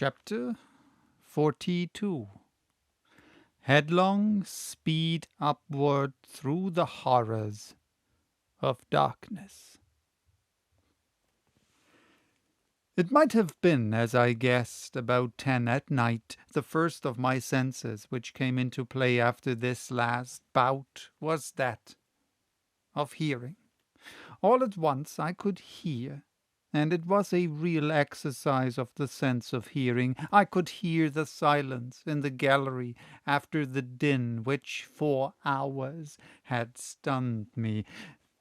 Chapter 42. Headlong speed upward through the horrors of darkness. It might have been, as I guessed, about 10 at night. The first of my senses which came into play after this last bout was that of hearing. All at once I could hear, and it was a real exercise of the sense of hearing. I could hear the silence in the gallery after the din which for hours had stunned me.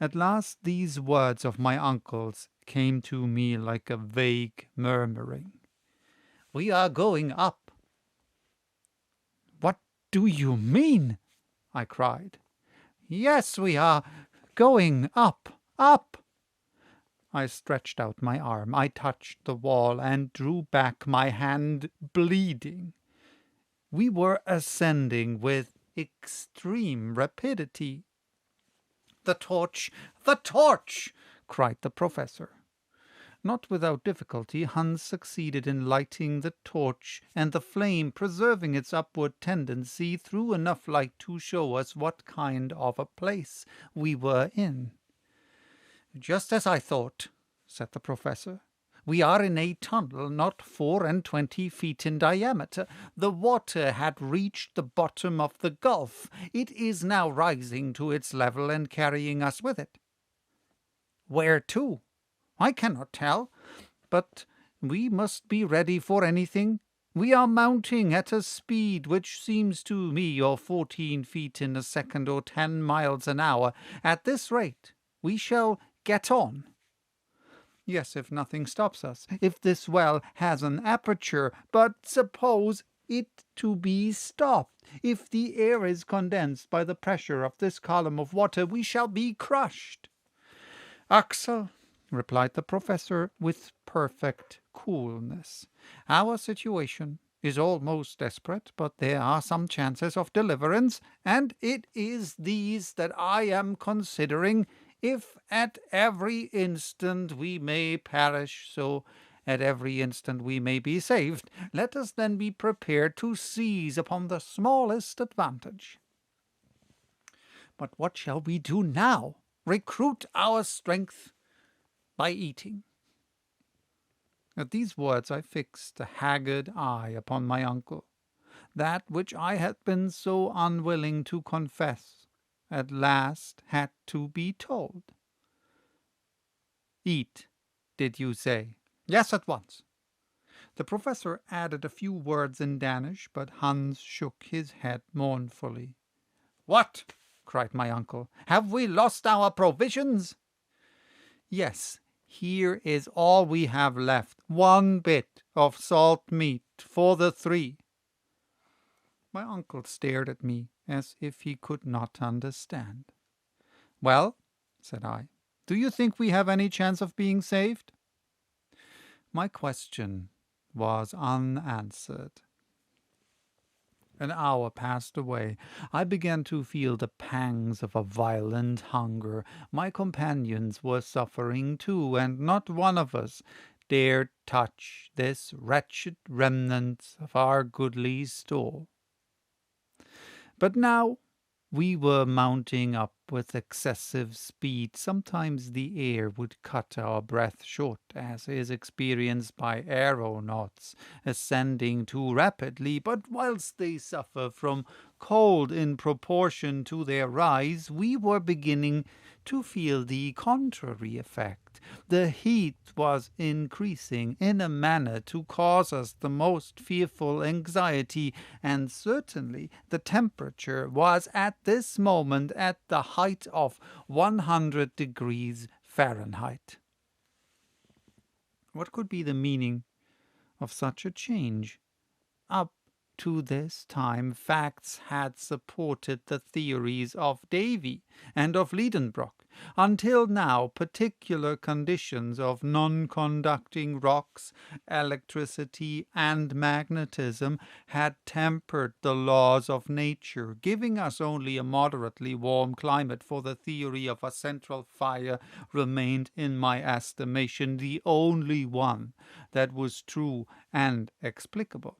At last these words of my uncle's came to me like a vague murmuring. "We are going up." "What do you mean?" I cried. "Yes, we are going up, up." I stretched out my arm. I touched the wall and drew back my hand, bleeding. We were ascending with extreme rapidity. "The torch! The torch!" cried the professor. Not without difficulty, Hans succeeded in lighting the torch, and the flame, preserving its upward tendency, threw enough light to show us what kind of a place we were in. "Just as I thought," said the professor. "We are in a tunnel not 24 feet in diameter. The water had reached the bottom of the gulf. It is now rising to its level and carrying us with it." "Where to?" "I cannot tell, but we must be ready for anything. We are mounting at a speed which seems to me of 14 feet in a second or 10 miles an hour. At this rate we shall get on." "Yes, if nothing stops us, if this well has an aperture. But suppose it to be stopped. If the air is condensed by the pressure of this column of water, we shall be crushed." "Axel," replied the professor with perfect coolness, "our situation is almost desperate, but there are some chances of deliverance, and it is these that I am considering. If at every instant we may perish, so at every instant we may be saved. Let us then be prepared to seize upon the smallest advantage." "But what shall we do now?" "Recruit our strength by eating." At these words I fixed a haggard eye upon my uncle. That which I had been so unwilling to confess at last had to be told. "Eat, did you say?" "Yes, at once." The professor added a few words in Danish, but Hans shook his head mournfully. "What?" cried my uncle. "Have we lost our provisions?" "Yes, here is all we have left, 1 bit of salt meat for the 3. My uncle stared at me as if he could not understand. "Well," said I, "do you think we have any chance of being saved?" My question was unanswered. An hour passed away. I began to feel the pangs of a violent hunger. My companions were suffering too, and not one of us dared touch this wretched remnant of our goodly store. But now we were mounting up with excessive speed. Sometimes the air would cut our breath short, as is experienced by aeronauts ascending too rapidly. But whilst they suffer from cold in proportion to their rise, we were beginning to feel the contrary effect. The heat was increasing in a manner to cause us the most fearful anxiety, and certainly the temperature was at this moment at the height of 100 degrees Fahrenheit. What could be the meaning of such a change? Up to this time, facts had supported the theories of Davy and of Liedenbrock. Until now, particular conditions of non-conducting rocks, electricity, and magnetism had tempered the laws of nature, giving us only a moderately warm climate, for the theory of a central fire remained, in my estimation, the only one that was true and explicable.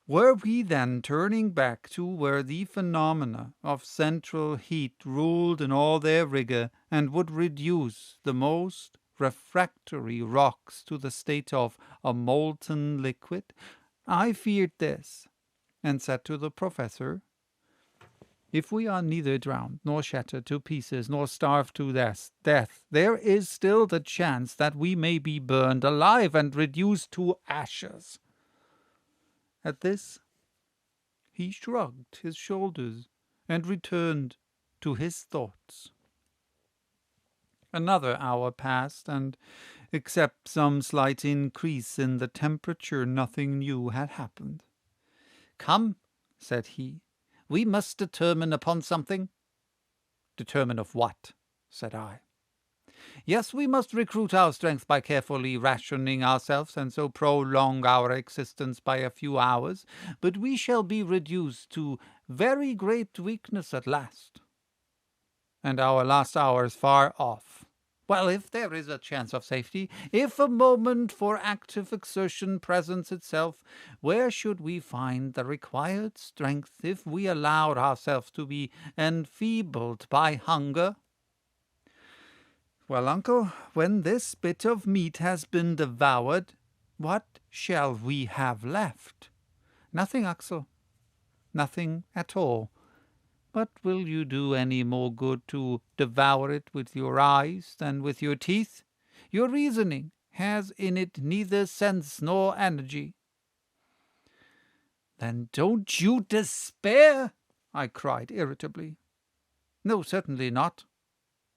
Were we then turning back to where the phenomena of central heat ruled in all their rigour, and would reduce the most refractory rocks to the state of a molten liquid? I feared this, and said to the professor, "If we are neither drowned, nor shattered to pieces, nor starved to death, there is still the chance that we may be burned alive and reduced to ashes." At this he shrugged his shoulders and returned to his thoughts. Another hour passed, and except some slight increase in the temperature, nothing new had happened. "Come," said he, "we must determine upon something." "Determine of what?" said I. "Yes, we must recruit our strength by carefully rationing ourselves, and so prolong our existence by a few hours, but we shall be reduced to very great weakness at last, and our last hour is far off. Well, if there is a chance of safety, if a moment for active exertion presents itself, where should we find the required strength if we allowed ourselves to be enfeebled by hunger?" "Well, uncle, when this bit of meat has been devoured, what shall we have left?" "Nothing, Axel, nothing at all. But will you do any more good to devour it with your eyes than with your teeth? Your reasoning has in it neither sense nor energy." "Then don't you despair?" I cried irritably. "No, certainly not,"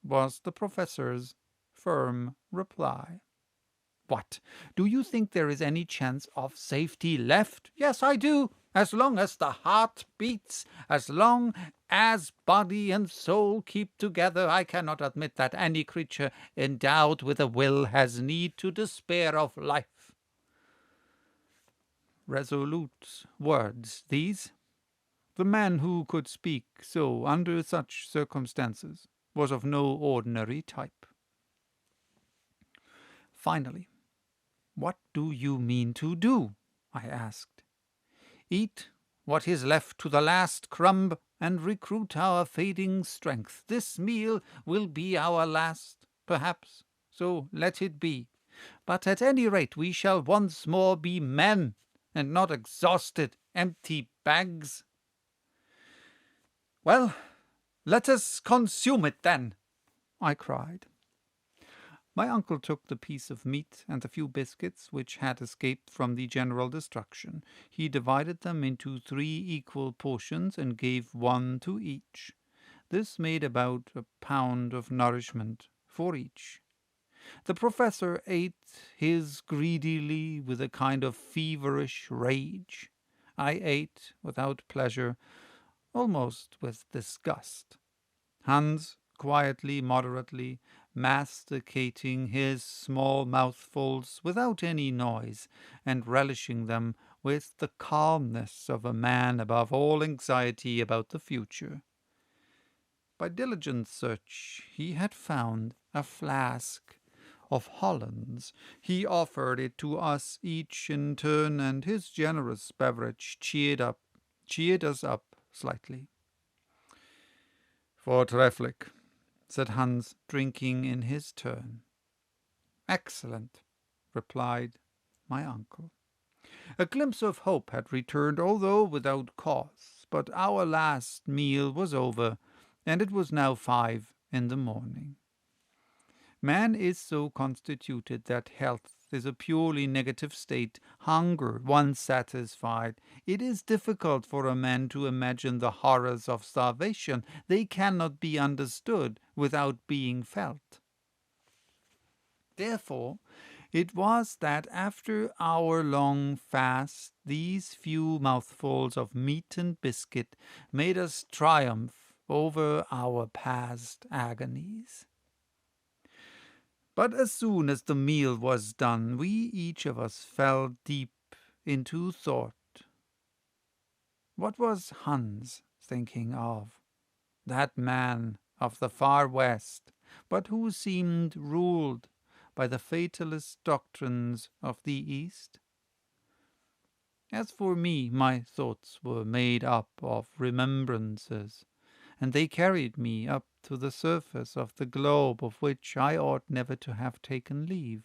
was the professor's firm reply. "What, do you think there is any chance of safety left?" "Yes, I do. As long as the heart beats, as long as body and soul keep together, I cannot admit that any creature endowed with a will has need to despair of life." Resolute words, these. The man who could speak so under such circumstances was of no ordinary type. Finally, "What do you mean to do?" I asked. "Eat what is left to the last crumb, and recruit our fading strength. This meal will be our last, perhaps, so let it be. But at any rate we shall once more be men, and not exhausted, empty bags." "Well, let us consume it then," I cried. My uncle took the piece of meat and the few biscuits which had escaped from the general destruction. He divided them into 3 equal portions and gave 1 to each. This made about a pound of nourishment for each. The professor ate his greedily with a kind of feverish rage. I ate without pleasure, almost with disgust. Hans quietly, moderately, masticating his small mouthfuls without any noise, and relishing them with the calmness of a man above all anxiety about the future. By diligent search he had found a flask of Hollands. He offered it to us each in turn, and his generous beverage cheered us up slightly. "Vortrefflich," said Hans, drinking in his turn. "Excellent," replied my uncle. A glimpse of hope had returned, although without cause, but our last meal was over, and it was now 5 in the morning. Man is so constituted that health is a purely negative state. Hunger once satisfied, it is difficult for a man to imagine the horrors of starvation. They cannot be understood without being felt. Therefore, it was that after our long fast, these few mouthfuls of meat and biscuit made us triumph over our past agonies. But as soon as the meal was done, we each of us fell deep into thought. What was Hans thinking of? That man of the far west, but who seemed ruled by the fatalist doctrines of the East? As for me, my thoughts were made up of remembrances, and they carried me up to the surface of the globe of which I ought never to have taken leave.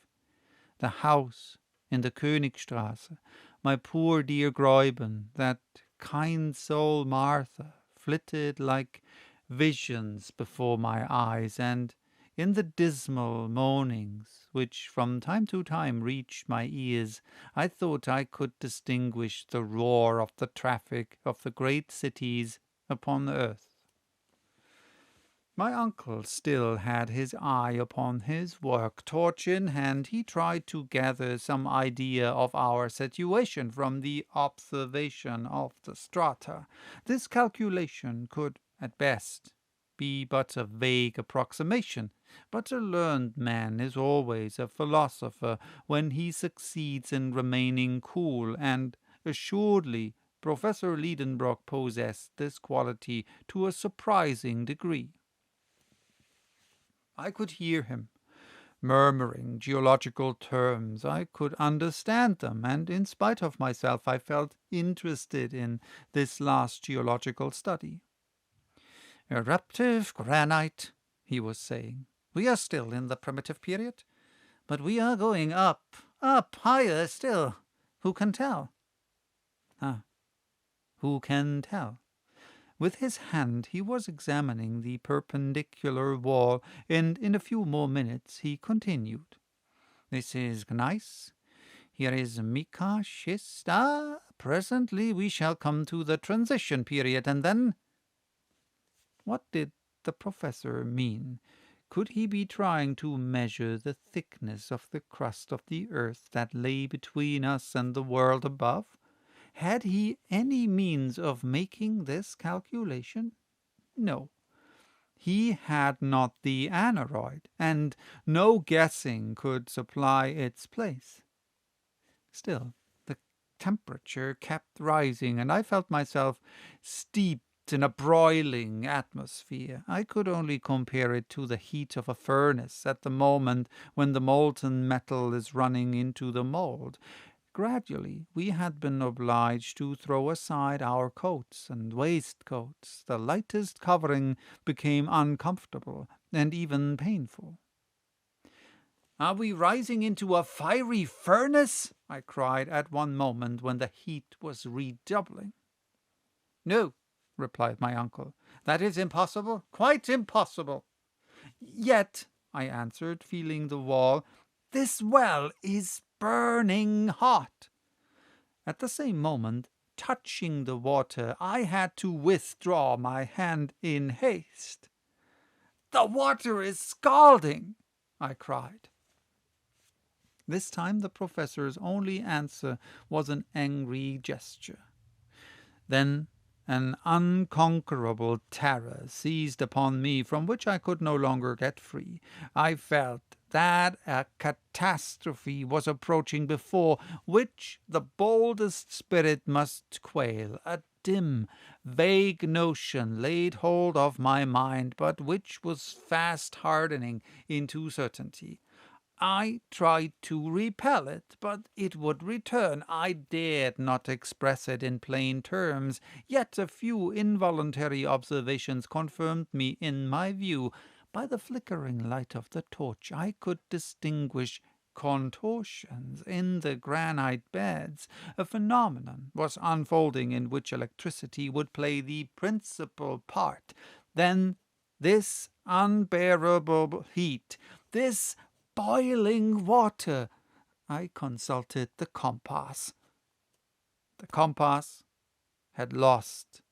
The house in the Königstrasse, my poor dear Gräuben, that kind soul Martha, flitted like visions before my eyes, and in the dismal moanings which from time to time reached my ears, I thought I could distinguish the roar of the traffic of the great cities upon earth. My uncle still had his eye upon his work. Torch in hand, he tried to gather some idea of our situation from the observation of the strata. This calculation could, at best, be but a vague approximation, but a learned man is always a philosopher when he succeeds in remaining cool, and assuredly Professor Liedenbrock possessed this quality to a surprising degree. I could hear him murmuring geological terms. I could understand them, and in spite of myself I felt interested in this last geological study. Eruptive granite, he was saying. We are still in the primitive period, but we are going up, higher still. Who can tell? Who can tell? With his hand he was examining the perpendicular wall, and in a few more minutes he continued. This is gneiss. Here is mica, schist. Presently we shall come to the transition period, and then... What did the professor mean? Could he be trying to measure the thickness of the crust of the earth that lay between us and the world above? Had he any means of making this calculation? No. He had not the aneroid, and no guessing could supply its place. Still, the temperature kept rising, and I felt myself steeped in a broiling atmosphere. I could only compare it to the heat of a furnace at the moment when the molten metal is running into the mold. Gradually, we had been obliged to throw aside our coats and waistcoats. The lightest covering became uncomfortable and even painful. Are we rising into a fiery furnace? I cried at one moment when the heat was redoubling. No, replied my uncle, that is impossible, quite impossible. Yet, I answered, feeling the wall, this well is burning hot. At the same moment, touching the water, I had to withdraw my hand in haste. The water is scalding, I cried. This time the professor's only answer was an angry gesture. Then an unconquerable terror seized upon me from which I could no longer get free. I felt that a catastrophe was approaching before which the boldest spirit must quail. A dim, vague notion laid hold of my mind, but which was fast hardening into certainty. I tried to repel it, but it would return. I dared not express it in plain terms, yet a few involuntary observations confirmed me in my view. By the flickering light of the torch I could distinguish contortions in the granite beds. A phenomenon was unfolding in which electricity would play the principal part. Then this unbearable heat, this boiling water. I consulted the compass. The compass had lost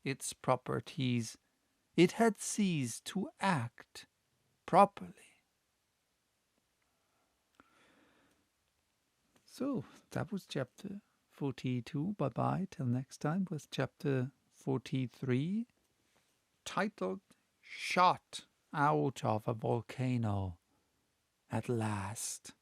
its properties. It had ceased to act properly. So, that was chapter 42. Bye-bye. Till next time with chapter 43. titled Shot Out of a Volcano at Last.